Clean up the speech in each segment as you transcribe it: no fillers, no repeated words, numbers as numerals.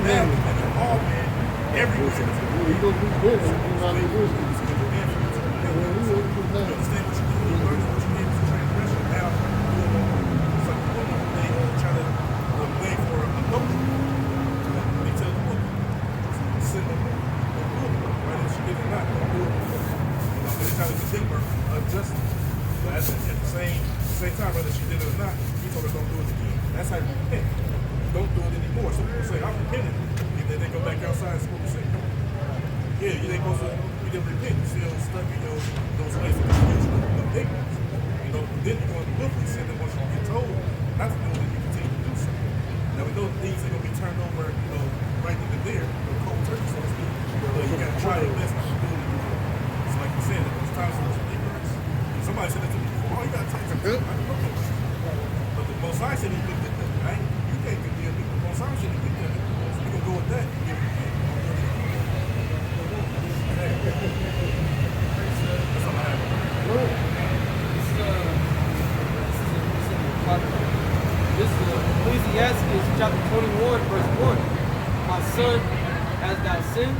now they're all men everywhere. He goes to bed. He's not even listening. You understand what you're doing, learning what you need for transgression. Now, it's like the woman, they try to blame for adultery. They tell the woman, sin no more. Don't do it. Right? If she did it not, don't do it. They try to condemn her unjustly. But at the same time, whether she did it or not, he told her don't do it again. That's how you repent. Don't do it anymore. Some people say, I'm repenting. And then they go back outside and smoke and say, come on. Yeah, you ain't supposed to, you didn't repent. You still stuck in those ways of confusion of ignorance. Then you go into willfully sin, and once you get told not to do it, then you continue to do so. Now we know things are going to be turned over, right then and there, cold turkey, so to speak. But you got to try your best not to do it anymore. So like you said, there's times when there's ignorance. Somebody said that to me before, oh, you got to take it. I don't know. But the Most High said he looked at that, right? You can't condemn me. The Most High said he looked at it. So we're going to go with that and give it again. That's all I have. This is Ecclesiastes chapter 21, verse 1. My son, has thou sinned?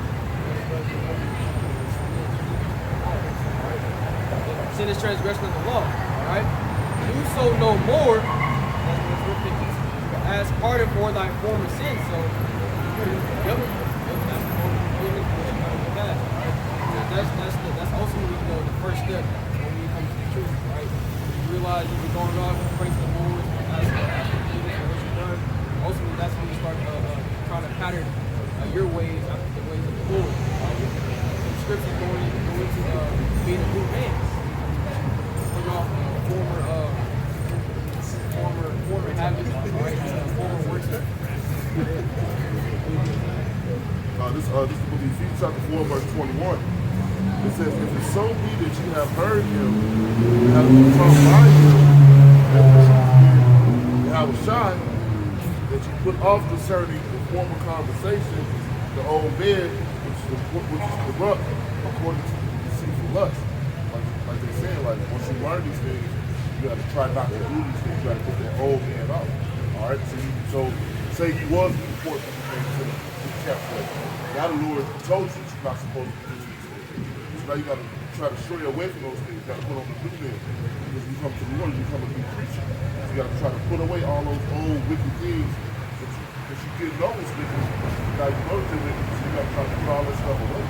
Sin is transgression of the law. Alright? Do so no more. That's what's written. As pardon for thy former sins. So, yep. That's ultimately the first step when you come to the truth, right? You realize you've been going off, praise the Lord, ask for forgiveness for what you've done. Ultimately, that's when you start trying to pattern your ways after the ways of the Lord. The scriptures go into being a new man. Put off former habits, right? Former works. This is the book of Ephesians chapter 4, verse 21. It says, if it so be that you have heard him, and have become by him, and you have a shot, that you put off concerning the former conversation, the old man, which is corrupt, according to the deceitful lust. Like they saying, like once you learn these things, you got to try not to do these things. You got to put that old man off. All right. So say you was important to the captain. Now the Lord told you you're not supposed to do these things. So now you got to try to stray away from those things. You got to put on the new man. Because you come to the Lord, you become a new creature. So you got to try to put away all those old wicked things that you didn't know was wicked. Now you know they're wicked, so you got to try to put all that stuff away.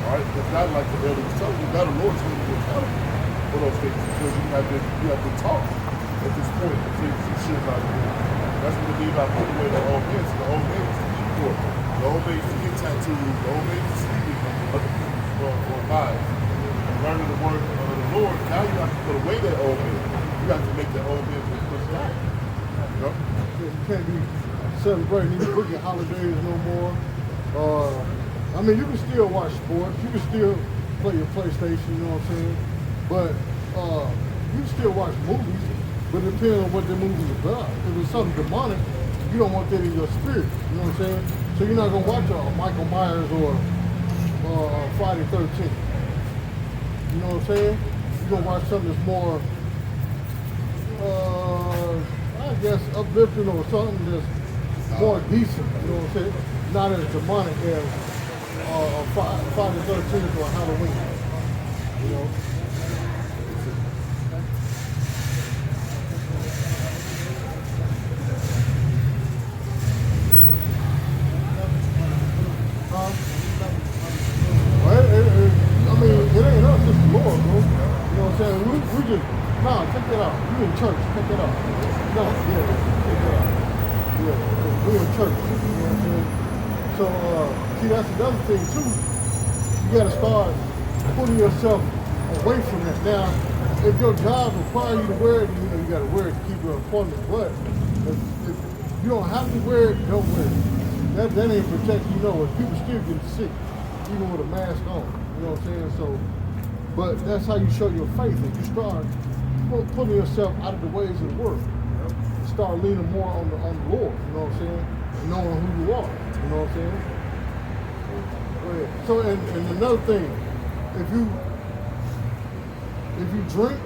All right, because not like the elder was telling you, now the Lord's going to be accountable for those things because you have been taught at this point the things you should not do. That's what it means about putting away the old man. So the old man is to eat pork, the old man is to get tattoos, the old man is to sleep with other people's or lives. Learning the word of the Lord, now you have to put away that old man. You have to make that old man push back. You know? You can't be celebrating these boogie holidays no more. I mean, you can still watch sports. You can still play your PlayStation, you know what I'm saying? But you can still watch movies, but it depends on what the movie's about. If it's something demonic, you don't want that in your spirit, you know what I'm saying? So you're not going to watch Michael Myers or Friday 13th. You know what I'm saying? You're going to watch something that's more, I guess, uplifting or something that's more decent, you know what I'm saying? Not as demonic as Friday 13th or Halloween, you know? Take that out. You in church, take that out. No, take that out. Yeah, we in church. You know what I'm saying? So, see, that's another thing too. You gotta start putting yourself away from that. Now, if your job requires you to wear it, you gotta wear it to keep your appointment. But if you don't have to wear it, don't wear it. That ain't protecting, people still get sick, even with a mask on. You know what I'm saying? So, but that's how you show your faith. If you start putting yourself out of the ways of the world, start leaning more on the Lord, you know what I'm saying? And knowing who you are, you know what I'm saying? So, and another thing, if you drink,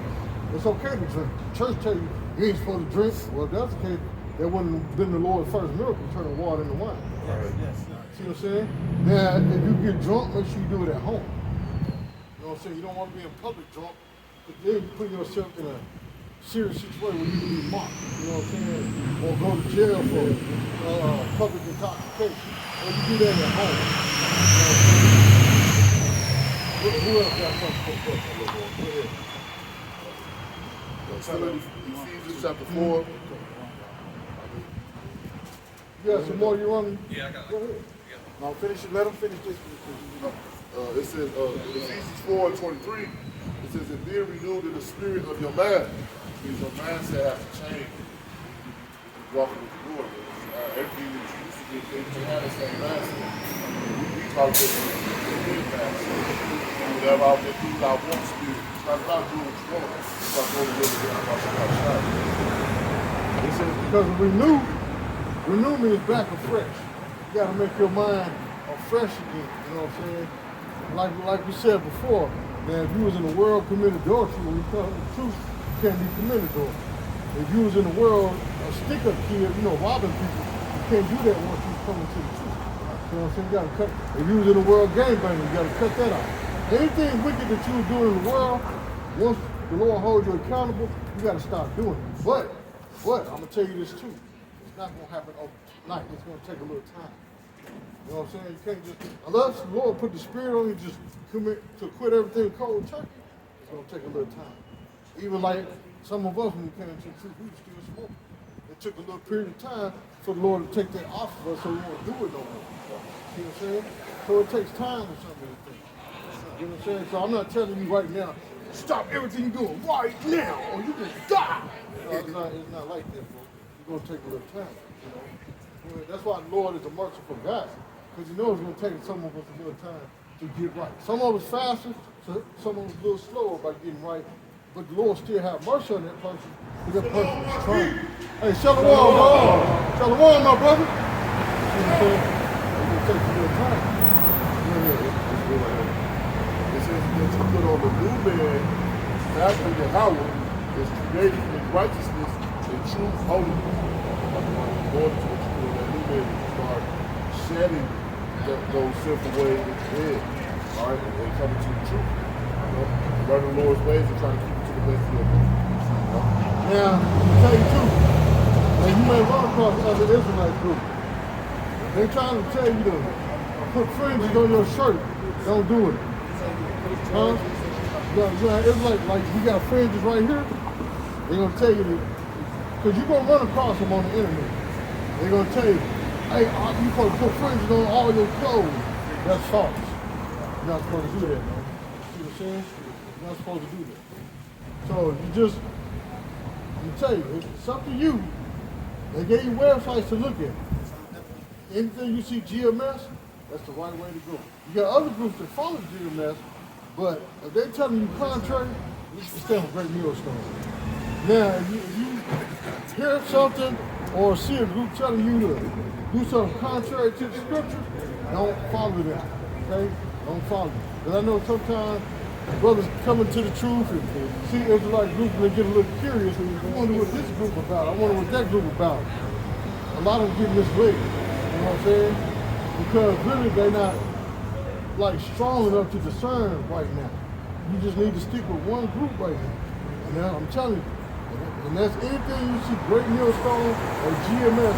it's okay to drink. The church tell you ain't supposed to drink. Well, if that's the case, that wouldn't have been the Lord's first miracle, turning water into wine. Yes. See what I'm saying? Now, if you get drunk, make sure you do it at home. You know what I'm saying? You don't want to be in public drunk, but then you put yourself in a serious situation where you can be mocked. You know what I'm saying? Or go to jail for public intoxication. Or you do that at home. You know what I'm saying? Who else got something for us? Go ahead. Still in Ephesians chapter 4. You got some more you want? Yeah, I got it. Go ahead. No, finish it. Let them finish this. It says, Ephesians 4:23, it says, and being renewed in the spirit of your mind, means your mindset has to change. Walking with the Lord. Everything that you used to do, they have the same mindset. We talk about the mindset. Whatever I've been through, I want spirit. It's not about doing what you want. It's about going to the about outside. He says, because renew means back or fresh. You gotta make your mind fresh again, you know what I'm saying? Like we said before, man, if you was in the world committing adultery, when you come to the truth, you can't be committed adultery. If you was in the world a stick-up kid, you know, robbing people, you can't do that once you come into the truth. You know what I'm saying? You gotta cut. If you was in the world gangbanging, you gotta cut that out. Anything wicked that you were doing in the world, once the Lord holds you accountable, you gotta stop doing it. But I'm gonna tell you this too. It's not gonna happen overnight. It's gonna take a little time. You know what I'm saying? You can't just, unless the Lord put the spirit on you, just commit to quit everything cold turkey, it's gonna take a little time. Even like some of us, when we came into the truth, we were still smoking. It took a little period of time for the Lord to take that off of us so we won't do it no more. See what I'm saying? So it takes time with some of these things. You know what I'm saying? So I'm not telling you right now, stop everything you're doing right now, or you can die. It's not like that, bro. It's gonna take a little time, you know? That's why the Lord is a merciful God, because He knows it's going to take some of us a little time to get right. Some of us faster, some of us a little slower by getting right, but the Lord still have mercy on that person, because that person is trying. Hey, shalom, bro. Shalom, my brother. You know what I'm saying? It's going to take a little time. It says that you put on the new man, after the Howard, is created in righteousness and true holiness. Lord, to what you put on that new man, you start shedding those sinful ways that you did, all right, and coming to the truth. You know, learn the Lord's ways and try to keep it to the best of your ability. Now, to tell you the truth, and you may run across other Israelite groups. They're trying to tell you to put fringes on your shirt. Don't do it. Huh? It's like you got fringes right here. They're going to tell you to, because you're going to run across them on the internet. They're going to tell you, hey, you're supposed to put fringes on all your clothes. That's false. You're not supposed to do that, man. See what I'm saying? You're not supposed to do that. So you just, I'm tell you, it's up to you. They gave you websites to look at. Anything you see GMS, that's the right way to go. You got other groups that follow GMS, but if they're telling you contrary, you should stand for Great Millstone. Now, if you hear something or see a group telling you to do something contrary to the scriptures, don't follow them, okay? Don't follow them. Because I know sometimes brothers coming to the truth and see Israelite groups and they get a little curious. I wonder what this group about. I wonder what that group about. A lot of them get misled. You know what I'm saying? Because really they're not like strong enough to discern right now. You just need to stick with one group right now. And now I'm telling you, and that's anything you see, Great Millstone or GMS,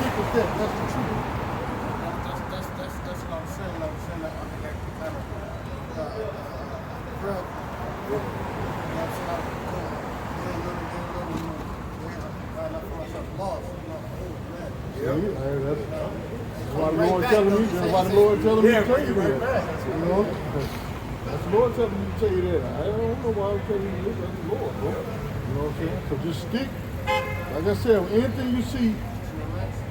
stick with that. That's the truth. That's what I'm saying. Like I'm saying, like I think I kind of grab, you know what I'm saying? That's why the Lord telling me. That's why the Lord telling me to tell you that. You know, that's the Lord telling me to tell you that. I don't know why I'm telling you this. That's the Lord, bro. You know what I'm saying? So just stick. Like I said, anything you see,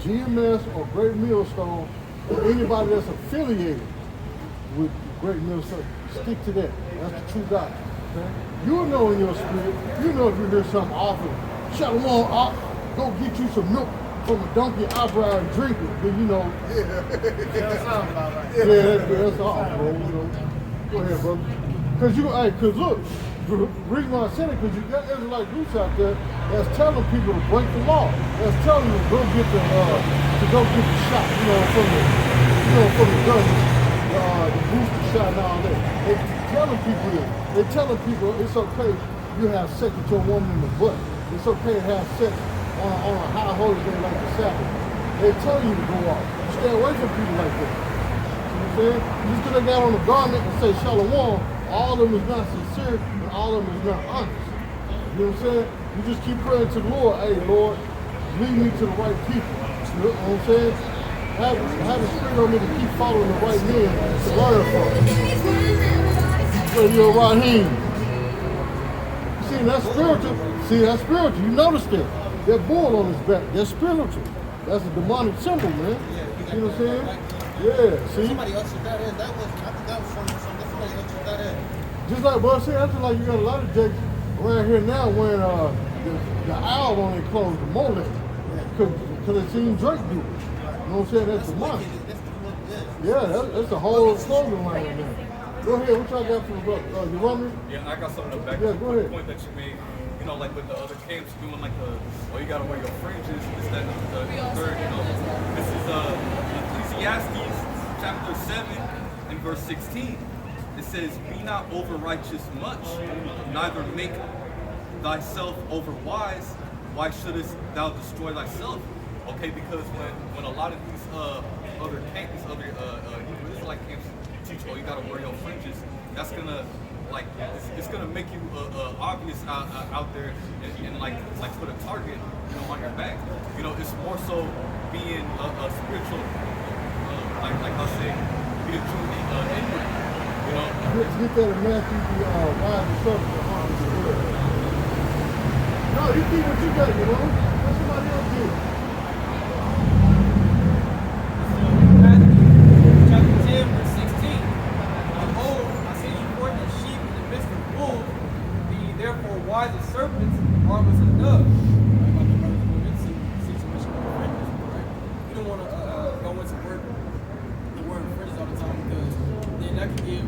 GMS or Great Millstone, or anybody that's affiliated with Great Millstone, stick to that. That's the true doctrine. Okay? You'll know in your spirit. You know if you hear something awful. Shalom, go get you some milk from a donkey eyebrow and drink it. Then you know. That sounds about right. Yeah, that's awful, bro. You know. Go ahead, brother. Cause look, The reason why I said it, because you got Israelite groups out there that's telling people to break the law. That's telling them to go get the shot, from the gun, the booster shot and all that. They're telling people this. They're telling people it's okay you have sex with your woman in the butt. It's okay to have sex on a high holy day like the Sabbath. They're telling you to go off. Stay away from people like that. You know what I'm saying? Just because they got on a garment and say Shalom, all of them is not sincere and all of them is not honest. You know what I'm saying? You just keep praying to the Lord. Hey, Lord, lead me to the right people. You know what I'm saying? Have a spirit on me to keep following the right men to learn from. So you're Rahim. See, that's spiritual. You notice that. That bull on his back, that's spiritual. That's a demonic symbol, man. You know what I'm saying? Yeah, see? Somebody ushered that in. I think that was from somebody ushered that in. Just like, bro, see, I feel like you got a lot of jakes around here now wearing the owl on their clothes, the molech. Because they seen Drake do it. You know what I'm saying? That's demonic. Yeah, that's the whole slogan line in there. Go ahead, what y'all got for the brother? You want me? Yeah, I got something to back Yeah, up go the ahead. point that you made. You know, like with the other camps doing like you gotta wear your fringes, this, that, and the third, This is Ecclesiastes chapter 7 and verse 16. It says, be not over righteous much, neither make thyself over wise. Why shouldest thou destroy thyself? Okay, because when a lot of these other camps, Hebrew Israelite camps teach, you gotta wear your fringes, that's gonna it's gonna make you obvious out there and like put a target on your back. It's more so being a spiritual like I'll say be a true inward. Get that in Matthew, wise and subject to harm the word. No, you keep what you got, Let somebody else do it. Chapter 10, verse 16. Behold, I send you forth as sheep in the midst of wolves. Be ye therefore wise as serpents, harmless as doves. Right? Like the brothers who went see some mission with fringes, right? You don't want to go into work and wearing fringes all the time because then that can give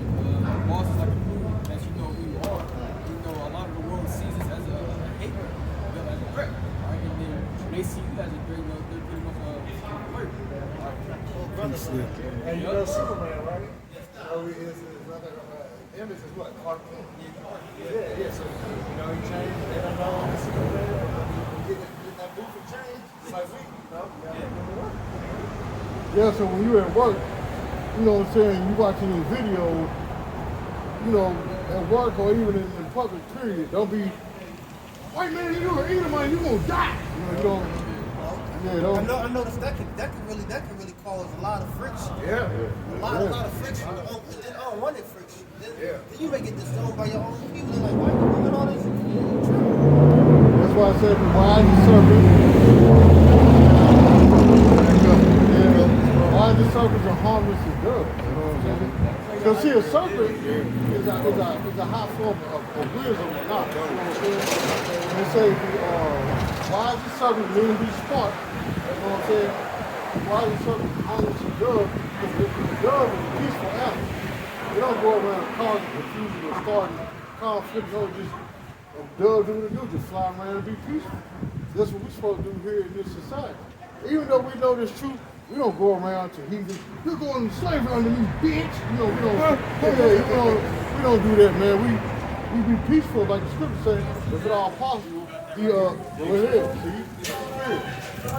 bosses like a clue that you know who you are. A lot of the world sees this as a hate, as a threat, right? And then when they see you as a threat, they're pretty much alert. Hey, you know Superman, right? Oh, his other image is what? Clark Kent. Yeah. So, he changed. They don't know this Superman. You get that booth and change. It's like we, Yeah, so when you're at work, you know what I'm saying, you watching these videos, at work or even in public, period, don't be, white man, you're an Edomite, you're going to die. I noticed that could really cause a lot of friction. Yeah. A lot of friction. Unwanted friction. Then you may get disowned by your own people. They're like, why are you doing all this? That's why I said the wise and serpent. Wise and serpents are harmless as doves. You know what I'm saying? Because see, a serpent is a high form of wisdom or not. You know what I'm saying? They say wise and serpent mean be smart. You know what I'm saying? Wise and serpent is harmless as doves because the dove is a peaceful animal. They don't go around causing confusion or starting conflict. Just a dove do what it do, just fly around and be peaceful. That's what we're supposed to do here in this society. Even though we know this truth, we don't go around to heathen. You're going to slavery under me, bitch. We don't do that, man. We be peaceful, like the scripture says, if at all possible. Go ahead.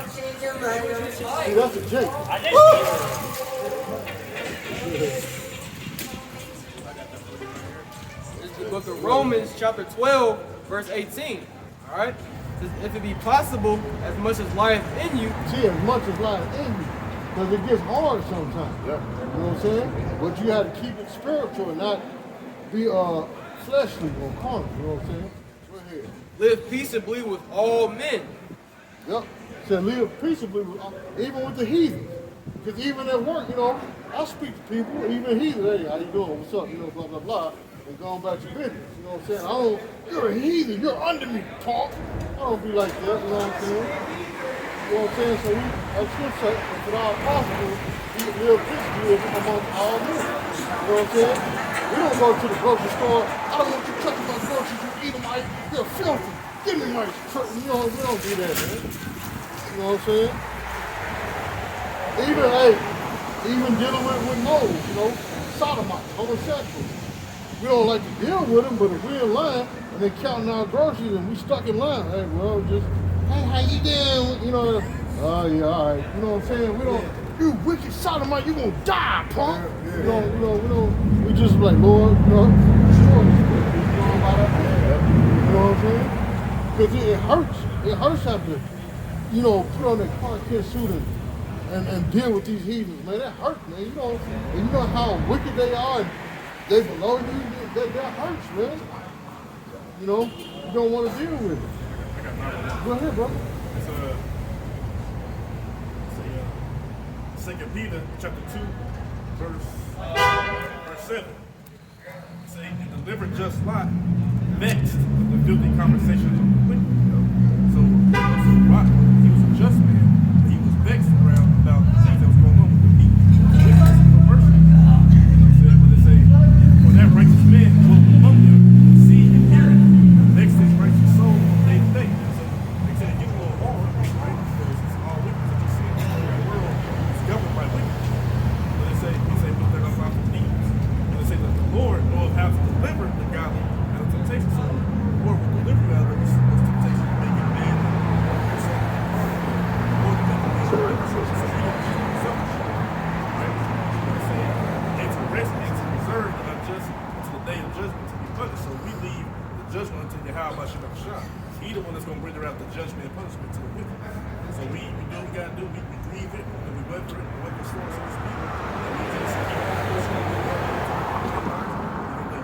See, see, that's a Jake. It's the book of Romans, chapter 12, verse 18. All right? It says, if it be possible, as much as lieth in you. See, as much as lieth in you. Because it gets hard sometimes. Yeah. You know what I'm saying? But you have to keep it spiritual and not be fleshly or carnal. You know what I'm saying? Go ahead. Live peaceably with all men. Yep. So live peaceably, even with the heathen. Because even at work, I speak to people, even heathen, hey, how you doing? What's up? Blah, blah, blah. And go on about your business. You know what I'm saying? You're a heathen, you're under me, talk. I don't be like that, you know what I'm saying? You know what I'm saying? So as scripture says, if at all possible, we live peaceably among all men. You know what I'm saying? We don't go to the grocery store. I don't want you touching my groceries. Mike. You're filthy. Give me Mike's truck. You know, we don't do that, man. You know what I'm saying? Even dealing with moles, you know, sodomites, homosexuals. We don't like to deal with them, but if we're in line and they're counting our groceries and we stuck in line, hey, well, just, hey, how you doing? You know, oh, yeah, all right. You know what I'm saying? We don't, you wicked sodomite, you gonna die, punk. Yeah. We don't, we just like, Lord, you know, sure, you know what I'm saying? Because it hurts. It hurts having to, you know, put on that Clark Kent suit and deal with these heathens, man. That hurts, man. You know how wicked they are. And they below you. That hurts, man. You know, you don't want to deal with it. Go ahead, brother. It's 2 Peter chapter 2, verse 7. It says, "He delivered just Lot, vexed with the filthy conversations of the wicked." So Lot, he was a just man. He was vexed around about things that was going on with the people. He was a person. You know what I'm saying? When they say, "When that righteous man dwelt among them, see and hear it, vexed his righteous soul from day to day." So they said it gets a little hard, right? Because it's all wicked that you see in the world. It's governed by wicked. But they say, "But they're not about the demons." And they say that the Lord knows how to deliver the godly out of temptation. So the Lord will deliver you out of those temptations, make you mad. So we leave the judgment unto Yahweh Shah. He the one that's going to render out the judgment and punishment to the wicked. So we do what we got to do. We grieve it, and we weather it, and weather the storm, so to speak. And we just keep on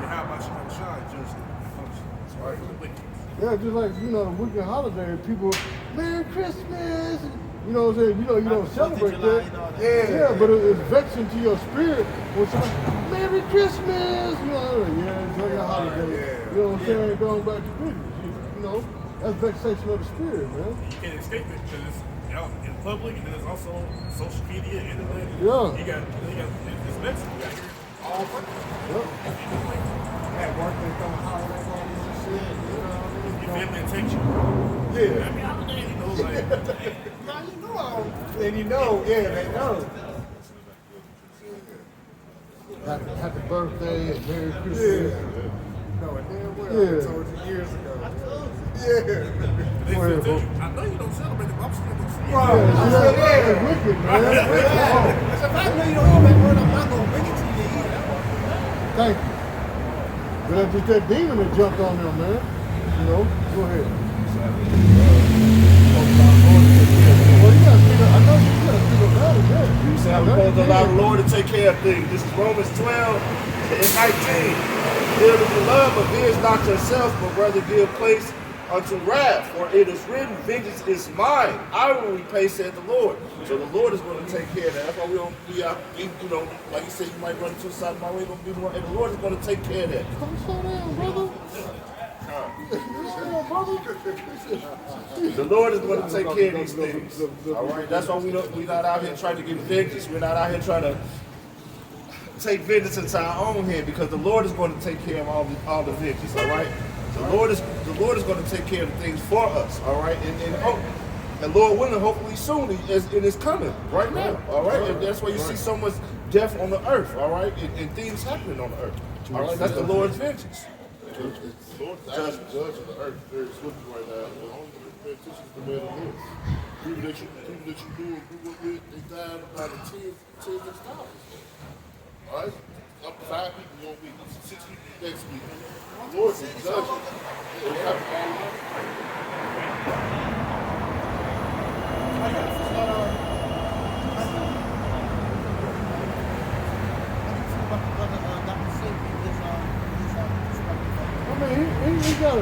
Yahweh Shah judge them and punish them. That's right. The wicked. Yeah, just like, you know, the wicked holiday, people, Merry Christmas. You know what I'm saying? You don't celebrate that. Yeah, but it's vexing to your spirit when somebody, Merry Christmas. You know, yeah, enjoy your holiday. You know what I'm saying? Going back to business. You know, that's vexation of the spirit, man. You can't escape it because it's out in public, and then there's also social media, internet. Yeah. You got it's vexing. You got here all working. Yeah. At work, they throwing holiday parties and shit. You know what I mean? Your family takes you. Yeah. Happy holiday, you know, like. Now you know. And you know, yeah, they know. Happy birthday and Merry Christmas. No, and damn well. Yeah. I told you years ago. Yeah. They Go ahead, still tell bro. you, I know you don't celebrate it, but I'm still going to see you. Right. Yeah, see, that's wicked, man. If I know you don't celebrate word, I'm not going to bring it to you either. Thank you. But that's just that demon that jumped on them, man. You know, go ahead. Well, you gotta figure, I know you gotta figure about it, yeah. You say I'm supposed to allow the Lord to take care of things. This is Romans 12 and 19. Live in the love, but veers not yourself, but rather give place unto wrath. For it is written, vengeance is mine. I will repay, said the Lord. So the Lord is going to take care of that. That's why we don't be out, you know, like you said, you might run to the side of my way, don't be one, and the Lord is going to take care of that. Come slow down, brother. The Lord is going to take care of these things. All right, that's why we're not out here trying to get vengeance. We're not out here trying to take vengeance into our own hand, because the Lord is going to take care of all the vengeance. All right, the Lord is going to take care of the things for us. All right, and Lord willing, hopefully soon it is coming right now. All right, and that's why you see so much death on the earth. All right, and things happening on the earth. All right, that's the Lord's vengeance. The Lord is actually judge of the earth very swiftly right now. The only thing to pay attention is the man of the Lord. People that you do with, they died by the tens of thousands. All right? Up to 5 people 1 week, 6 people next week. The Lord is judging. It happens all the time. I mean, he got a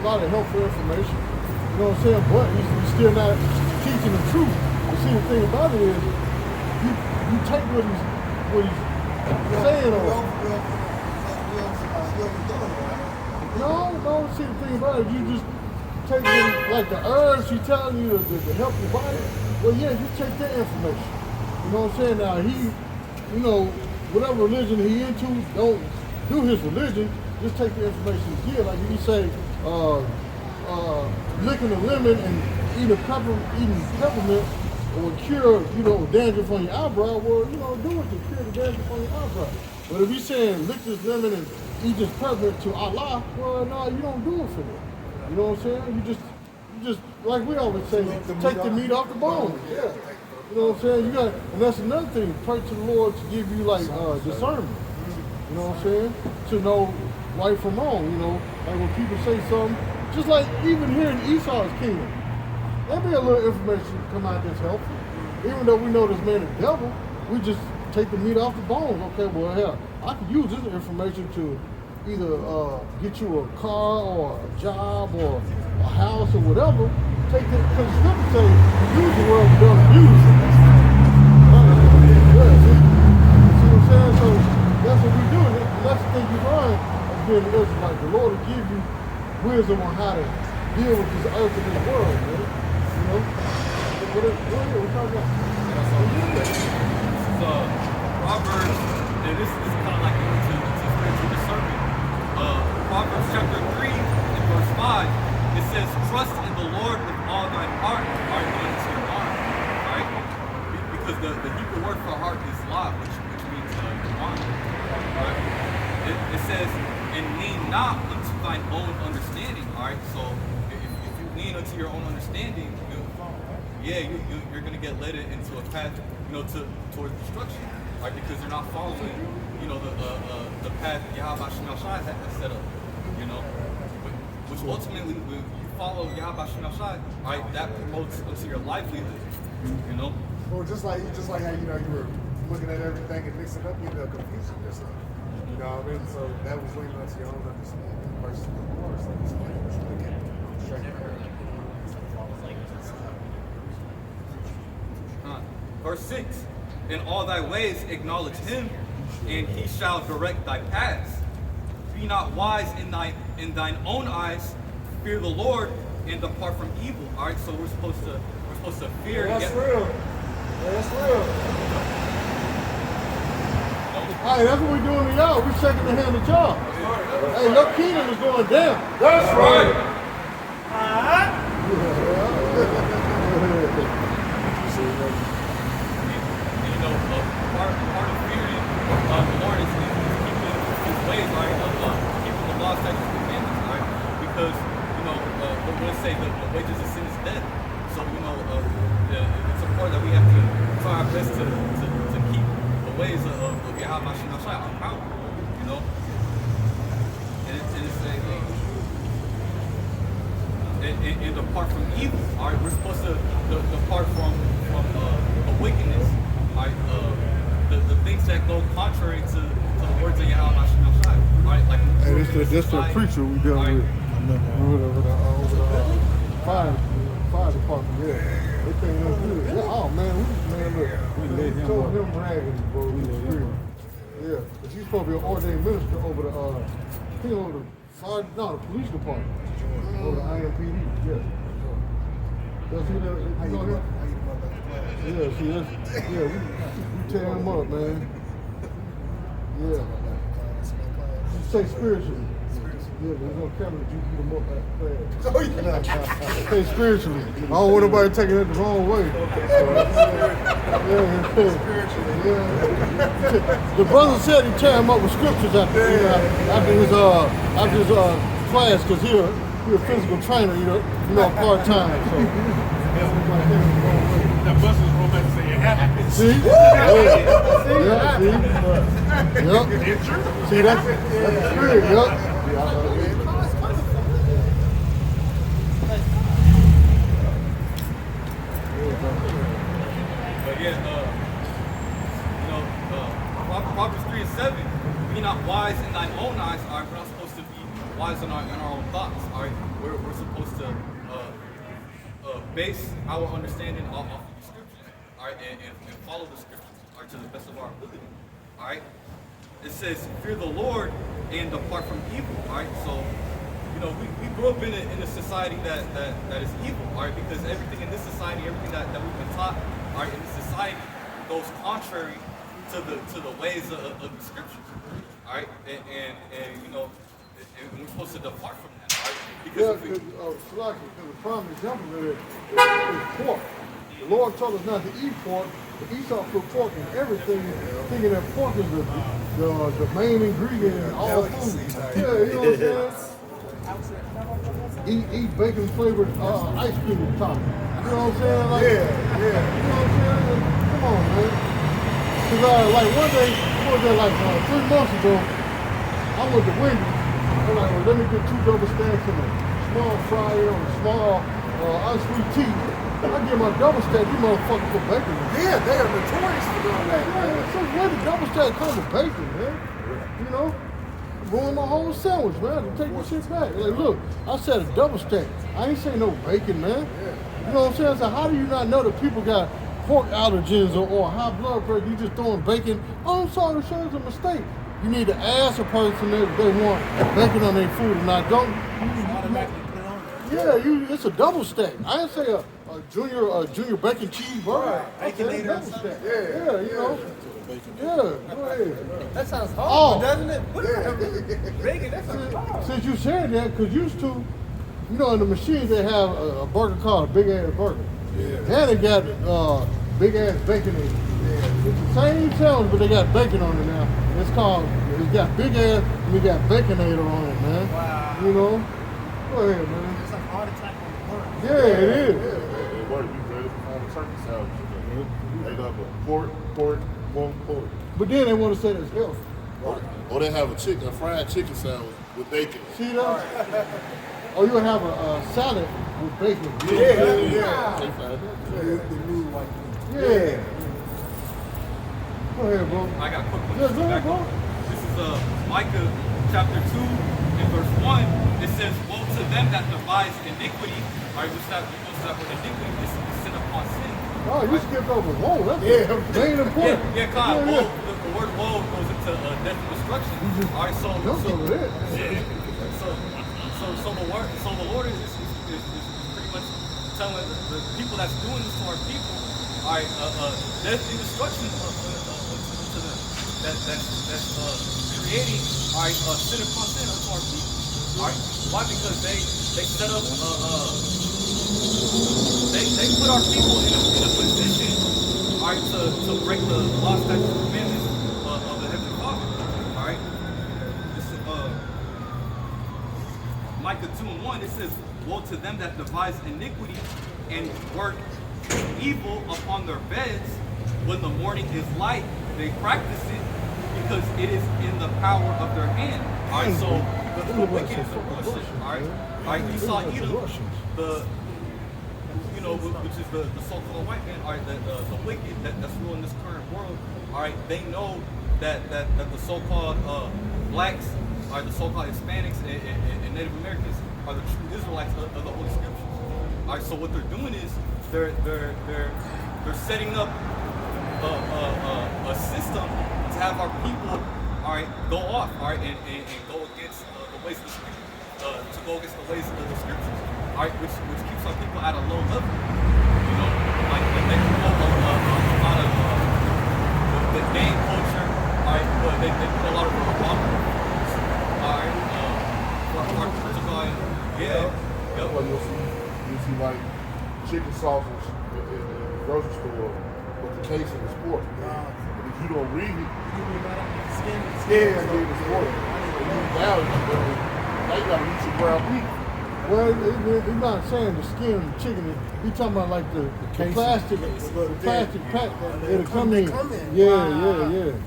lot of helpful information. You know what I'm saying? But he's still not teaching the truth. You see, the thing about it is, you take what he's saying on. No, see, the thing about it, you just take them, like the herbs he's telling you to help your body. Well, yeah, you take that information. You know what I'm saying? Now, you know, whatever religion he into, don't do his religion. Just take the information he gives. Like if you say, licking a lemon and eating peppermint will cure, dandruff on your eyebrow. Well, do it to cure the dandruff on your eyebrow. But if you're saying lick this lemon and eat this peppermint to Allah, well, no, you don't do it for that. You know what I'm saying? You just like we always say, take the meat off the bone. Yeah. You know what I'm saying? And that's another thing. Pray to the Lord to give you like discernment. You know what I'm saying? To know right from wrong. Like when people say something, just like even here in Esau's kingdom, there be a little information come out that's helpful. Even though we know this man is devil, we just take the meat off the bones. Okay, well, hell, I could use this information to either get you a car or a job or a house or whatever. Take it, because the scripture say, use the word, don't abuse it. See what I'm saying? So that's what we do. And that's the thing you learn as being an Israelite. The Lord will give you wisdom on how to deal with this earth and this world, man. What are we talking about? This is Proverbs, and this is kind of like into spiritual discernment. Proverbs chapter 3 and verse 5, it says, trust in the Lord with all thine heart, heart into your mind. Right? Because the Hebrew word for heart is la, which means your mind. Right? It says, and lean not unto thine own understanding. Alright, so if you lean unto your own understanding, you're gonna get led into a path, towards destruction, right? Because you're not following, the path Yahweh Shai has set up, which ultimately, when you follow Yahweh Shai, right, that promotes into your livelihood, Well, just like how you were looking at everything and mixing up, you end up confusing yourself. You know what I mean? So that was leaning onto your own understanding versus the Lord's understanding. Straight Verse 6, in all thy ways acknowledge him, and he shall direct thy paths. Be not wise in thine own eyes, fear the Lord, and depart from evil. All right, so we're supposed to fear. That's real. That's real. Hey, that's what we're doing to y'all. We're shaking the hand of y'all. Hey, your kingdom is going down. That's right. Part of fearing the Lord is keeping his ways, right? Keeping the law, statutes, and commandments, right? Because, what would say the wages of sin is death. So, it's important that we have to try our best to keep the ways of Yahweh Mashiach Shai, our power, And it's saying, and depart from evil. All right, we're supposed to depart from the wickedness. All right, the things that go contrary to the words of Yahweh Mashiach Shai. All right, like hey, this the preacher we dealing with. Over the fire department. Yeah, they think that's good. Yeah, oh man, look, we told him ragging, bro. Yeah, he's supposed to be an ordained minister over the the police department. Over the IMPD, yeah. Does he know him? Yeah, see, we tear him up, man. Yeah. Say spiritually. Yeah, but he's on camera that you beat him up fast. Say spiritually. I don't want nobody taking it the wrong way. Yeah. The brother said he tear him up with scriptures after his class, because he's a physical trainer, part-time. So. The buses roll back and say it happened. See? Yep. See, that's the spirit, yep. But yeah, Proverbs 3 and 7, be not wise in thine own eyes. All right, we're not supposed to be wise in our own thoughts. All right, we're supposed to base our understanding off of the scriptures. All right, and follow the scriptures, all right, to the best of our ability. All right, it says, fear the Lord and depart from evil. All right, so we grew up in a society that is evil. All right, because everything in this society, everything that we've been taught, all right, in this society goes contrary to the ways of the scriptures. All right, and we're supposed to depart from that. All right? Yeah, Because if we, because the prime example of it is pork. The Lord told us not to eat pork, but Esau put pork in everything, thinking that pork is the main ingredient in all food. Yeah, you know what I'm saying? Eat bacon flavored ice cream topping. You know what I'm saying? Like, Yeah. You know what I'm saying? Come on, man. Because like one day, what was that, like 3 months ago, I went to Wendy's. I'm like, well, let me get 2 double stacks and a small fry and a small unsweet tea. I get my double stack, you motherfuckers put bacon in it. Yeah, they are notorious for doing that. Man, so where the double stack come with bacon, man? You know? Ruin my whole sandwich, man. I have to take this shit back. Like, look, I said a double stack. I ain't saying no bacon, man. You know what I'm saying? So how do you not know that people got pork allergens or high blood pressure? You just throwing bacon. Oh, I'm sorry, sure, it's a mistake. You need to ask a person if they want bacon on their food or not. Don't. Automatically put it on there. Yeah, it's a double stack. I didn't say a junior bacon cheeseburger. I said a double stack. Yeah, you know. Yeah, go ahead. That sounds horrible, doesn't it? Bacon, that sounds horrible. Since you said that, because used to, you know, in the machines they have a burger called a big ass burger. Yeah. And they got big ass bacon in it. Yeah. It's the same sandwich, but they got bacon on it now. It's got big ass, and we got baconator on it, man. Wow. You know? Go ahead, man. It's like a heart attack on the burger. Yeah, it is. It worked. We ready for the turkey sandwich. They got pork. But then they want to say that's healthy. Or they have a fried chicken sandwich with bacon. See that? Or you'll have a salad with bacon. Yeah. The new white meat. Yeah. Go ahead, bro. I got a quick one. Yeah, go ahead, bro. This is Micah chapter 2 and verse 1. It says, woe to them that devise iniquity. All right, what's that word iniquity? Is sin upon sin. Oh, you skipped over woe. That's main important. Kyle, woe, the word woe goes into death and destruction. All right, so the Lord is pretty much telling the people that's doing this to our people, all right, death and destruction to them. That's creating, all right, sin upon sin unto our people. All right, why? Because they set up, they put our people in a position, all right, to break the law, statutes, and commandments of the Heavenly Father. All right, this is Micah 2:1. It says, woe to them that devise iniquity and work evil upon their beds. When the morning is light, they practice it because it is in the power of their hand. All right, so the wicked is the rulers. All right, you saw Edom, which is the so-called white man. All right, the wicked that's ruling this current world. All right, they know that the so-called blacks, all right, the so-called Hispanics and Native Americans are the true Israelites of the Holy Scriptures. All right, so what they're doing is they're setting up a system to have our people, all right, go off, all right, and go against the ways of the Scriptures, to go against the ways of the Scriptures, all right, which keeps our people at a low level. You know, like they promote a lot of the gang culture, all right, but they put a lot of abominations, all right, for our people to go and That's why you see like chicken sausage in the grocery store with the case of the sport. And if you don't read it, the sport. Now you gotta eat your ground beef. Well, he's not saying the skin of the chicken. He's talking about like the plastic pack that'll come in. Yeah.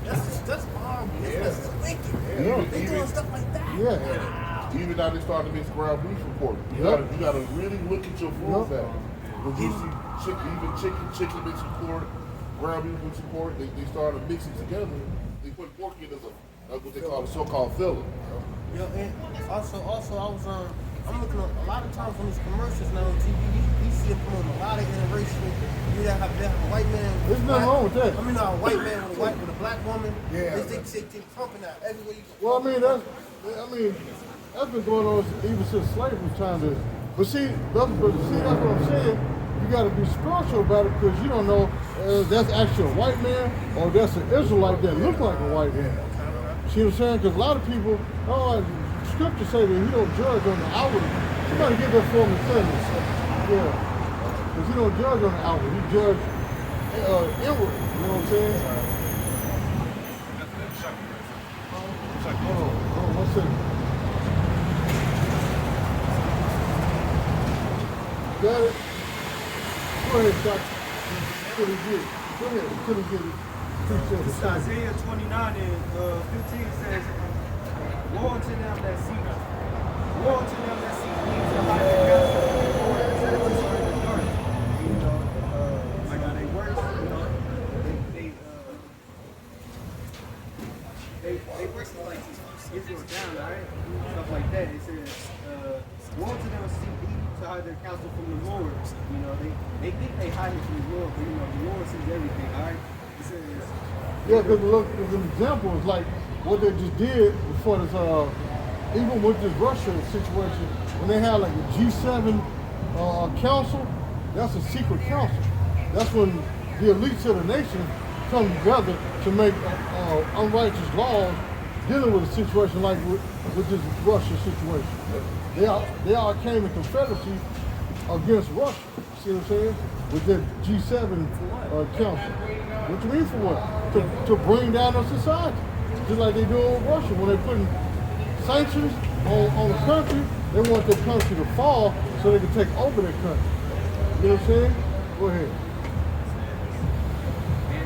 That's horrible. That's wicked. They doing stuff like that. Yeah. Even now they starting to mix ground beef with pork. You gotta really look at your food fat. Because you see chicken mixed with pork, ground beef mixed with pork, they started mixing together. They put pork in as what they call a so-called filler. Yeah, and also I'm looking at a lot of times on these commercials now on TV, you see them promoting a lot of interracial. You have a white man. There's nothing wrong with that. I mean, a white man with a black woman. Yeah. They pumping out everywhere you go. Well, that's been going on even since slavery time. But see, that's what I'm saying. You got to be spiritual about it because you don't know that's actually a white man or that's an Israelite that look like a white man. See what I'm saying? Because a lot of people, scripture say that you don't judge on the outward gotta get that form of sentence. Yeah. Because you don't judge on the outward, you judge inward. You know what I'm saying? Hold on, 1 second. Got it? Go ahead, Doc. Couldn't get it. Go ahead. Couldn't get it. Appreciate it. Isaiah 29 and 15 says, woe unto them that seek me. Woe unto them that seek me to hide their counsel from the Lord and set his word in the dark. You know, like how they work, you know, they work like Israel down, right? Stuff like that. It says, woe to them that seek me to hide their counsel from the Lord. You know, they think they hide it from the Lord, but you know, the Lord sees everything, all right? It says, Yeah, because look, as an example, is like what they just did before this, even with this Russia situation, when they had like a G7 council, that's a secret council. That's when the elites of the nation come together to make unrighteous laws dealing with a situation like with this Russia situation. They all came in confederacy against Russia. See what I'm saying? With the G7 council. What you mean for what? To bring down our society. Just like they do in Russia. When they putting sanctions on the country, they want their country to fall so they can take over their country. You know what I'm saying? Go ahead.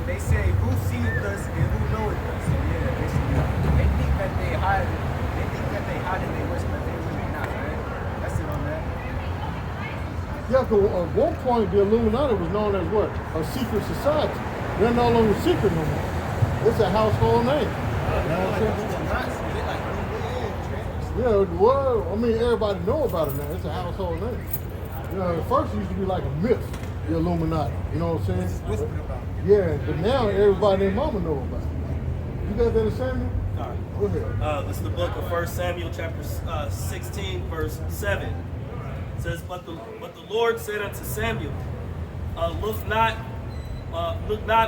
and they say, who seeth us and who knoweth us? So yeah, they think that they hide it. They think that they hide it, they wish, but they really not, right? That's it on that. Yeah, because at one point the Illuminati was known as what? A secret society. They're no longer secret no more. It's a household name. You know what I'm saying? Yeah, well, I mean, everybody know about it now. It's a household name. You know, at first it used to be like a myth, the Illuminati. You know what I'm saying? Yeah, but now everybody and their mama know about it. You guys understand me? All right. Go ahead. This is the book of 1 Samuel, chapter 16, verse 7. It says, but the Lord said unto Samuel, look not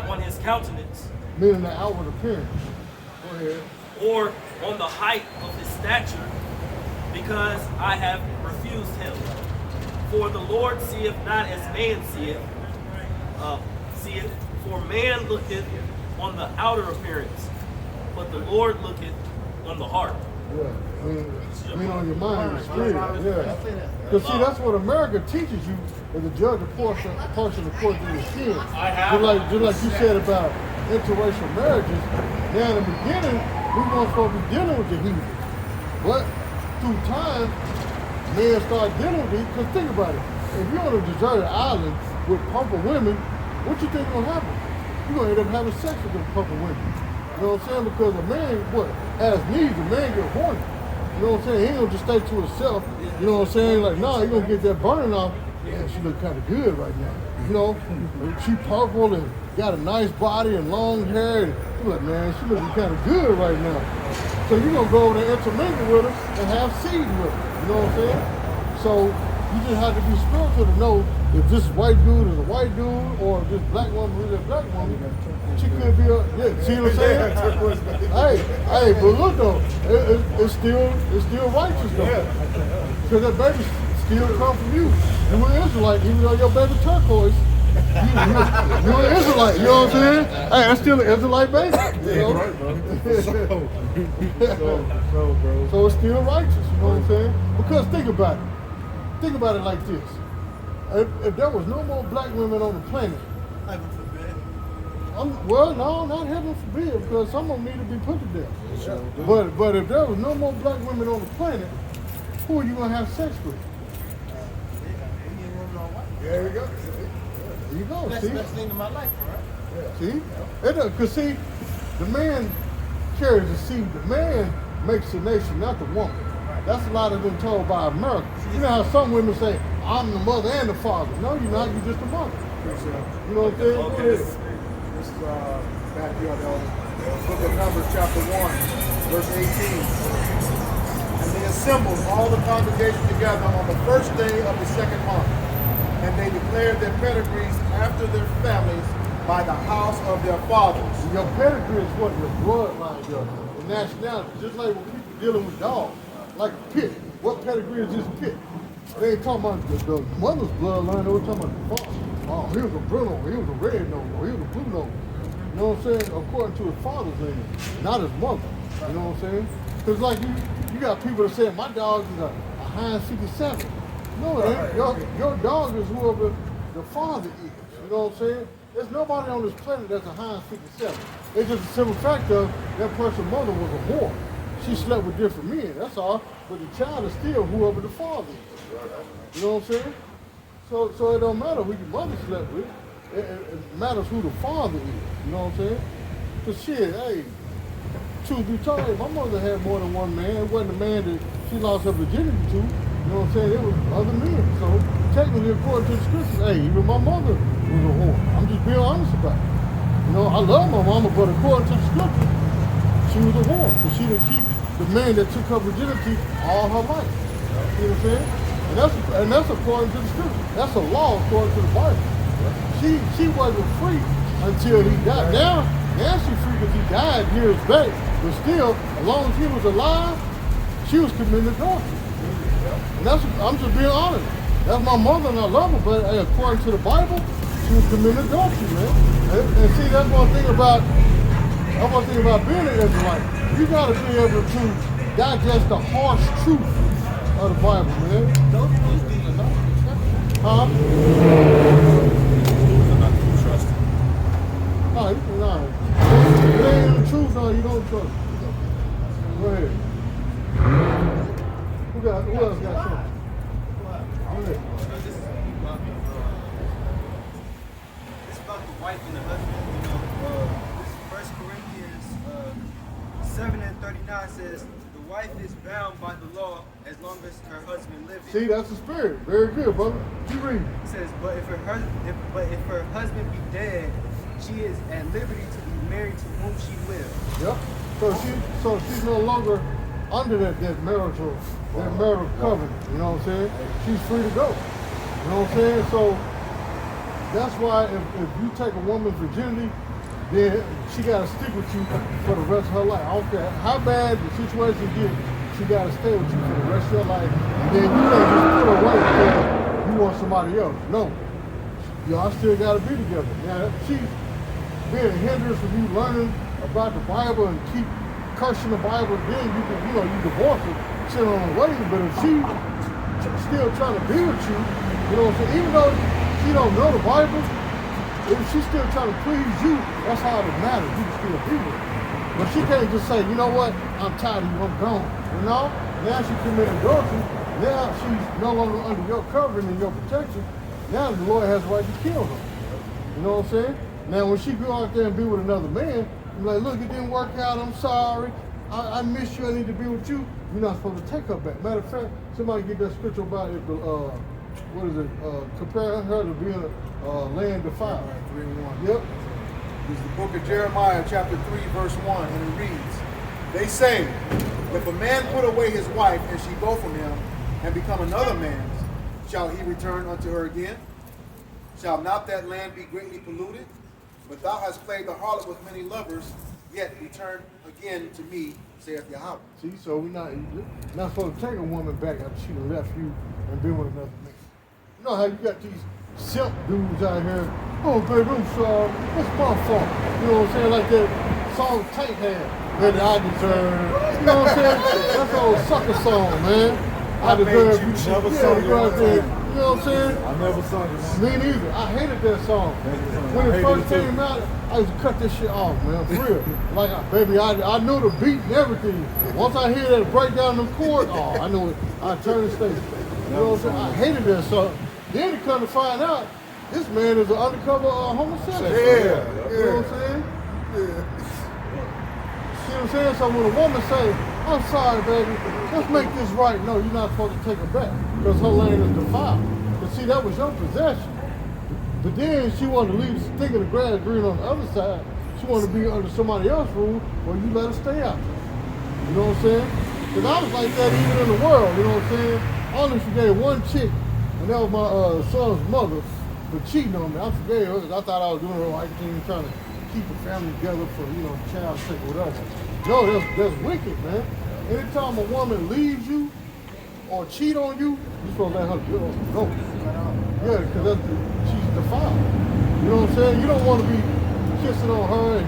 on his countenance, Meaning the outward appearance. Go ahead. or on the height of his stature, because I have refused him. For the Lord seeth not as man seeth, for man looketh on the outer appearance, but the Lord looketh on the heart. Yeah, I mean on your mind, your spirit. Yeah. Because see, that's what America teaches you as a judge of portion according to your skin. Just like you said about interracial marriages. Now in the beginning, we weren't supposed to be dealing with the heathen. But through time, men start dealing with it. Because think about it. If you're on a deserted island with purple women, what you think gonna happen? You're gonna end up having sex with them purple women. You know what I'm saying? Because a man, has needs, a man get horny. You know what I'm saying? He ain't gonna just stay to himself. You know what I'm saying? Like, nah, he gonna get that burning off. Yeah, she look kind of good right now. You know, she purple and got a nice body and long hair. And you're like, man, she looking kind of good right now. So you're gonna go over there and intermingle with her and have seed with her. You know what I'm saying? So you just have to be spiritual to know if this white dude is a white dude or if this black woman is a black woman. She could be see what I'm saying? hey, but look though, it's still righteous though. Because that baby still come from you. You an Israelite, even though your baby turquoise. You an Israelite, you know what I'm saying? Hey, that's still an Israelite baby. You know? Right, bro. So it's still righteous, you know what I'm saying? Because think about it. Think about it like this. If there was no more black women on the planet, well, no, not heaven forbid, because some of them need to be put to death. But if there was no more black women on the planet, who are you gonna have sex with? There we go. There you go. That's See? the best thing in my life, right? See? Because see, the man carries the seed. The man makes the nation, not the woman. That's a lot of been told by America. You know how some women say, I'm the mother and the father. No, you're not. You're just the mother. You know what I'm saying? Okay. This is Matthew, book of Numbers, chapter 1, verse 18. And they assembled all the congregation together on the first day of the second month. And they declared their pedigrees after their families by the house of their fathers. Your pedigree is what your bloodline does. The nationality. Just like when people dealing with dogs. Like a pit. What pedigree is this pit? They ain't talking about the mother's bloodline, they were talking about the father. Oh, he was a Bruno, he was a red nose, or he was a blue nose. You know what I'm saying? According to his father's lineage, not his mother. You know what I'm saying? Because like you got people that say, my dog is a Heinz 57. No, it ain't. Your dog is whoever the father is. You know what I'm saying? There's nobody on this planet that's a Heinz 57. It's just a simple fact of that person's mother was a whore. She slept with different men, that's all. But the child is still whoever the father is. You know what I'm saying? So it don't matter who your mother slept with. It matters who the father is. You know what I'm saying? Because shit, hey, truth be told, my mother had more than one man. It wasn't a man that she lost her virginity to. You know what I'm saying? It was other men. So technically, according to the scriptures, hey, even my mother was a whore. I'm just being honest about it. You know, I love my mama, but according to the scriptures, she was a whore. Because she didn't keep the man that took her virginity all her life. You know what I'm saying? And that's according to the scriptures. That's a law according to the Bible. She wasn't free until he died. Now she's free because he died years back. But still, as long as he was alive, she was committing adultery. And I'm just being honest. That's my mother and I love her, but hey, according to the Bible, she was committing adultery, man. And see, that's one thing about being an Israelite. You gotta be able to digest the harsh truth of the Bible, man. Those things are not Huh? not to be trusted. No, if it ain't the truth, no, you don't trust it. Go ahead. Who else got something? Go ahead. It's about the wife and the husband. You know, this 1 Corinthians 7:39 says, the wife is bound by the law as long as her husband lives. See, that's the spirit. Very good, brother. Keep reading. It says, but if her husband be dead, she is at liberty to be married to whom she lives. Yep. So she's no longer under that marital covenant. You know what I'm saying? She's free to go. You know what I'm saying? So that's why if you take a woman's virginity, then she gotta stick with you for the rest of her life. I don't care how bad the situation gets, she gotta stay with you for the rest of your life. And then you can't just put her away because you want somebody else. No. Y'all still gotta be together. Now she's being a hindrance from you learning about the Bible and keep cursing the Bible, then you can, you divorce her, sit on the way. But if she still trying to be with you, you know what I'm saying? Even though she don't know the Bible, if she's still trying to please you, that's how it matters. You can still be with her. But she can't just say, you know what, I'm tired of you, I'm gone. You know? Now she committed adultery. Now she's no longer under your covering and your protection. Now the Lord has the right to kill her. You know what I'm saying? Now when she go out there and be with another man, you're like, look, it didn't work out, I'm sorry. I miss you, I need to be with you. You're not supposed to take her back. Matter of fact, somebody get that scripture about it, comparing her to being land defiled. 3:1. Yep. It's the book of Jeremiah, chapter 3, verse 1, and it reads, they say, if a man put away his wife, and she go from him, and become another man's, shall he return unto her again? Shall not that land be greatly polluted? But thou hast played the harlot with many lovers, yet return again to me, saith Yahweh. See, so we're not supposed to take a woman back after she done left you and been with another man. You know how you got these simp dudes out here, oh baby, I'm sorry, it's my fault. You know what I'm saying? Like that song Tank had, that I deserve. You know what I'm saying? That's an old sucker song, man. I deserve you. Never sung it. You know what I'm saying? I never sung it. Me neither. I hated that song. When it first came out, I used to cut this shit off, man, for real. Like, baby, I knew the beat and everything. Once I hear that breakdown in the chord, I knew it. I turned the station. You know what I'm saying? I hated that song. Then to come to find out, this man is an undercover homosexual. Yeah. You know what I'm saying? Yeah. See what I'm saying? So when a woman say, I'm sorry, baby, let's make this right. No, you're not supposed to take her back because her land is defiled. But see, that was your possession. But then she wanted to leave, thinking the grass green on the other side. She wanted to be under somebody else's rule, or you let her stay out there. You know what I'm saying? Because I was like that even in the world, you know what I'm saying? I only forgave one chick, and that was my son's mother for cheating on me. I forgave her because I thought I was doing the right thing, trying to keep the family together for, the child's sake or whatever. No, that's wicked, man. Anytime a woman leaves you or cheat on you, you're supposed to let her go. Yeah, because she's defiled. You know what I'm saying? You don't want to be kissing on her and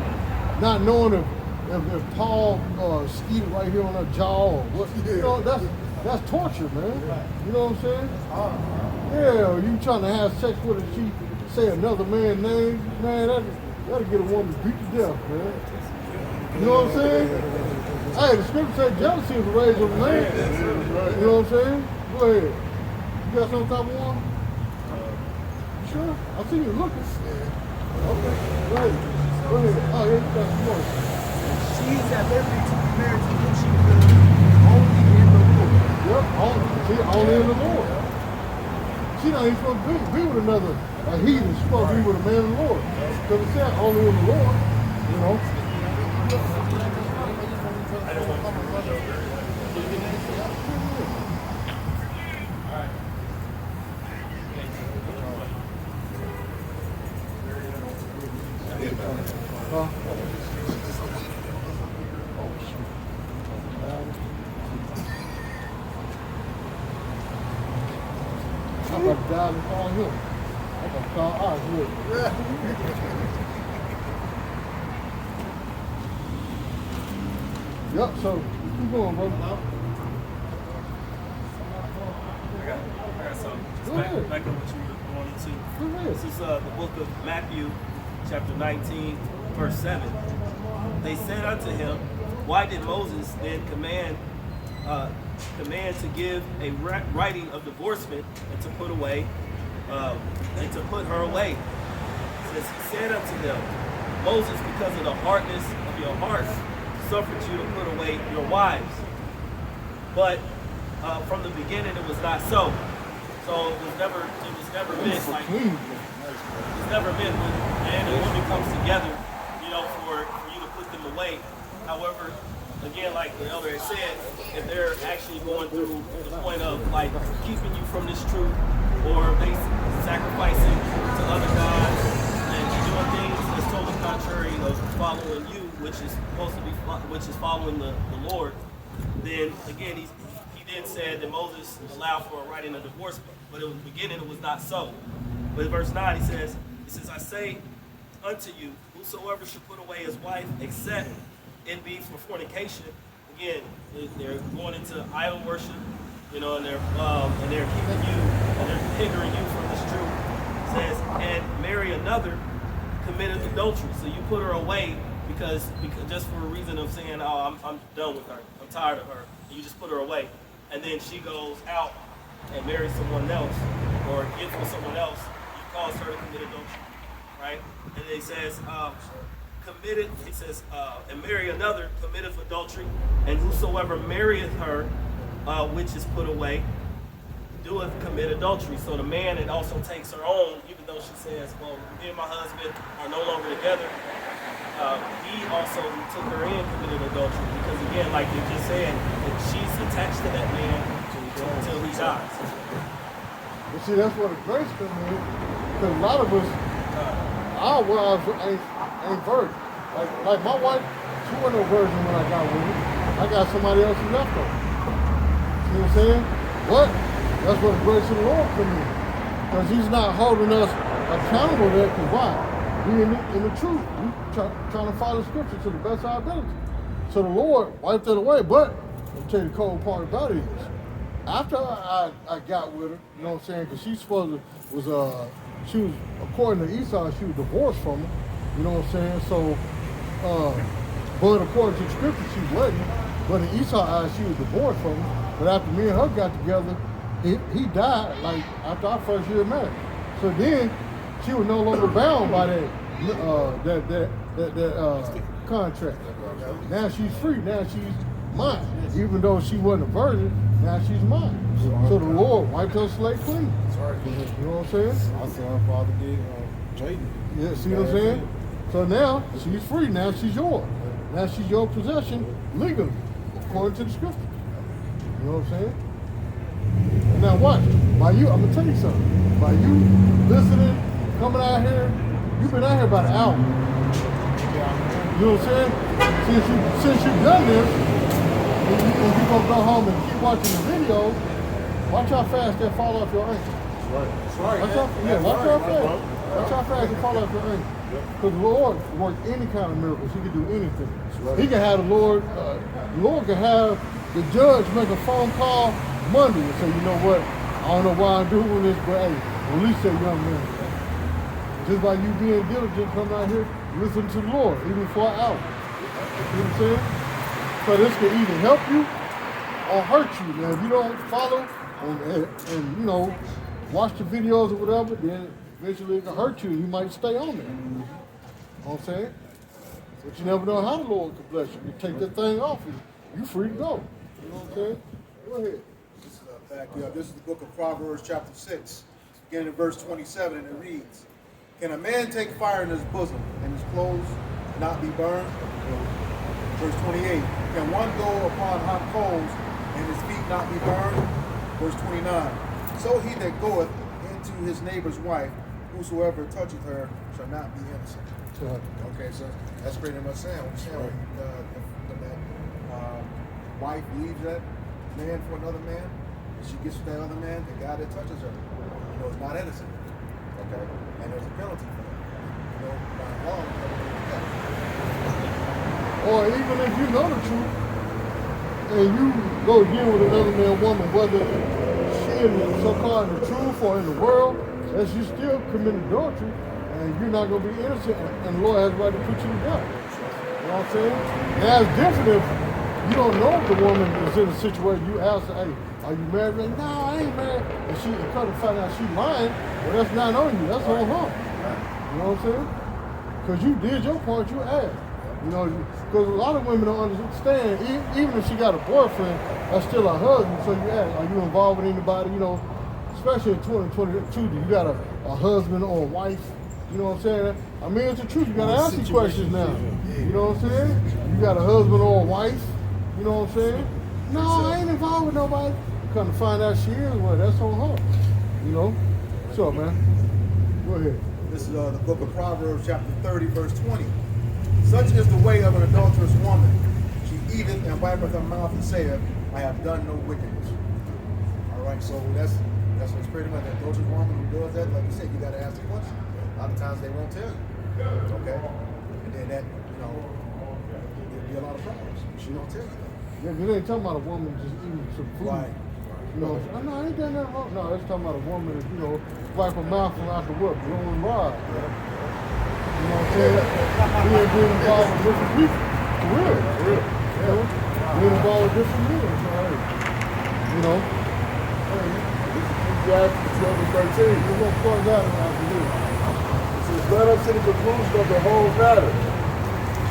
not knowing if Paul skeeted right here on her jaw or what. You know, that's torture, man. You know what I'm saying? Yeah, or you trying to have sex with her, she say another man's name, man, that'll get a woman beat to death, man. You know what I'm saying? Hey, the scripture said jealousy is the rage of a man. You know what I'm saying? Go ahead. You got some type of one? You sure? I see you looking. Okay, go ahead. Go ahead. Oh, yeah, you got some more. She's at liberty to be married to who she will, only in the Lord. Yep, only in the Lord. She not even supposed to be with another heathen. She's supposed to be with a man of the Lord. Because it said only in the Lord, you know. I'm about to die and call him. I'm going to call Oswald. Yep, so keep going, brother. I got some. Go Back ahead. on what you were going into. Go ahead. This is the book of Matthew, chapter 19, verse 7. They said unto him, why did Moses then command to give a writing of divorcement and to put away and to put her away? It says, he said unto them, Moses, because of the hardness of your hearts, suffered you to put away your wives. But from the beginning it was not so. So it was never meant like it's never meant when man and woman comes together, you know, for you to put them away. However, again, like the elder had said, if they're actually going through the point of like keeping you from this truth, or they sacrificing to other gods and doing things that's totally contrary of following you, which is supposed to be, which is following the Lord, then again he then said that Moses allowed for a writing of divorce, but in the beginning it was not so. But in verse 9 he says, I say unto you, whosoever should put away his wife, except it be for fornication. Again, they're going into idol worship, you know, and they're keeping you, and they're hindering you from this truth. It says, and marry another, committed adultery. So you put her away because just for a reason of saying, oh, I'm done with her, I'm tired of her. And you just put her away, and then she goes out and marries someone else, or gets with someone else. You cause her to commit adultery, right? And it says, committed, he says, and marry another, committeth adultery, and whosoever marrieth her, which is put away, doeth commit adultery. So the man, it also takes her own, even though she says, well, me and my husband are no longer together, he also took her in, committed adultery, because again, like you just said, that she's attached to that man until he dies. But see, that's where the grace comes in, because a lot of us, our wives ain't virgin. Like my wife, she wasn't no virgin when I got with her. I got somebody else who left her. See what I'm saying? But that's where the grace of the Lord comes in. Because he's not holding us accountable there, because why? We in the truth. We trying to follow scripture to the best of our ability. So the Lord wiped that away. But I'll tell you the cold part about it is, after I got with her, you know what I'm saying? Because she was, according to Esau, she was divorced from him. You know what I'm saying? So, but according to the scripture, she wasn't. But in Esau's eyes, she was divorced from him. But after me and her got together, he died, like, after our first year of marriage. So then, she was no longer bound by that contract. Now she's free. Now she's mine. Even though she wasn't a virgin, now she's mine. So the Lord wiped her slate clean. You know what I'm saying? I saw her father did Jaden. Yeah, see what I'm saying? So now she's free. Now she's yours. Now she's your possession legally, according to the scripture. You know what I'm saying? Now watch. By you, I'm gonna tell you something. By you listening, coming out here, you've been out here about an hour. You know what I'm saying? Since you've done this, and you're gonna go home and keep watching the video, Watch how fast they fall off your ankle. That's right. Watch how fast they fall off your ankle. Because the Lord works any kind of miracles. He can do anything. Right. He can have the Lord can have the judge make a phone call Monday and say, you know what, I don't know why I'm doing this, but hey, release that young man. Just by you being diligent, come out here, listen to the Lord, even for an hour. You know what I'm saying? So this can either help you or hurt you. Now, if you don't follow and you know, watch the videos or whatever, then eventually it can hurt you. You might stay on there. You know what I'm saying? But you never know how the Lord can bless you. You take that thing off you, you're free to go. You know what I'm saying? Go ahead. This is the book of Proverbs chapter 6, beginning in verse 27, and it reads, can a man take fire in his bosom and his clothes not be burned? Verse 28, can one go upon hot coals and his feet not be burned? Verse 29, so he that goeth into his neighbor's wife, whosoever toucheth her shall not be innocent. Okay, so that's pretty much saying what you're saying. When that wife leaves that man for another man, and she gets with that other man, the guy that touches her, you know, is not innocent. Okay, and there's a penalty for that. You know, by law, Or even if you know the truth, and you go deal with another man, woman, whether she in so-called in the truth or in the world, that you still committing adultery, and you're not going to be innocent, and the Lord has the right to put you to death. You know what I'm saying? Now it's different if you don't know if the woman is in a situation, you ask her, hey, are you married? Like, no, I ain't married. And she come to find out she lying, well, that's not on you, that's on her. You know what I'm saying? Because you did your part, you asked. You know, because a lot of women don't understand, even if she got a boyfriend, that's still her husband, so you ask, are you involved with anybody, you know, especially in 2022, you got a husband or a wife, you know what I'm saying? I mean, it's the truth, you got to ask these questions now, you know what I'm saying? You got a husband or a wife, you know what I'm saying? No, I ain't involved with nobody. Come to find out she is, well, that's on her, you know? What's up, man? Go ahead. This is the book of Proverbs chapter 30, verse 20. Such is the way of an adulterous woman. She eateth and wipeth her mouth and saith, I have done no wickedness. All right, so that's what's pretty much an adulterous woman who does that. Like you said, you got to ask the question. A lot of times they won't tell you. Okay? And then that, you know, there'll be a lot of problems. She don't tell you. Yeah, you ain't talking about a woman just eating some food. Right. You know, oh, no, I ain't done nothing wrong. No, it's talking about a woman that, you know, wipe her mouth from out the whip, blowing rod. You know what I'm saying? We ain't being involved with different people. For real. Yeah. Being involved with different men. So, hey, you know. Hey, Ecclesiastes 12 and 13. we're going to close out after this. It says, let us to the conclusion of the whole matter.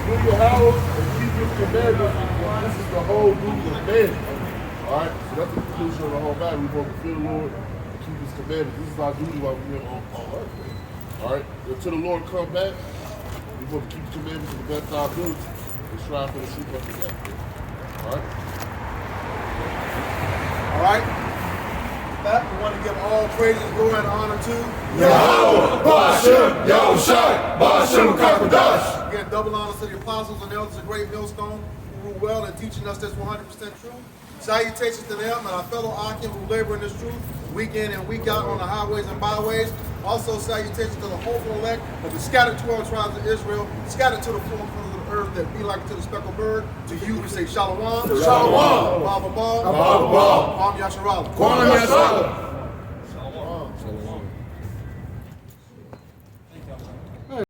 Fill your house and keep his commandments, for this is the whole duty of man. Alright, so that's the conclusion of the whole matter. We're going to fulfill the Lord and keep his commandments. This is our duty while we're here on earth. Alright, until the Lord come back, we're going to keep his commandments to the best of our ability and strive for the truth of the death. Alright? All right? With that, we want to give all praises, glory, and honor to Yahweh, Bashem, Yahushai, Bashem, Kakadash. Again, double honors to the apostles and elders of Great Millstone who rule well in teaching us this 100% truth. Salutations to them and our fellow Akim who labor in this truth week in and week out on the highways and byways. Also, salutations to the hopeful elect of the scattered 12 tribes of Israel, scattered to the four corners of the earth that be like to the speckled bird. To you, we say Shalom. Shalom. Baba Ba. Baba Ba. Kwam Yasharala. Kwam Yasharala.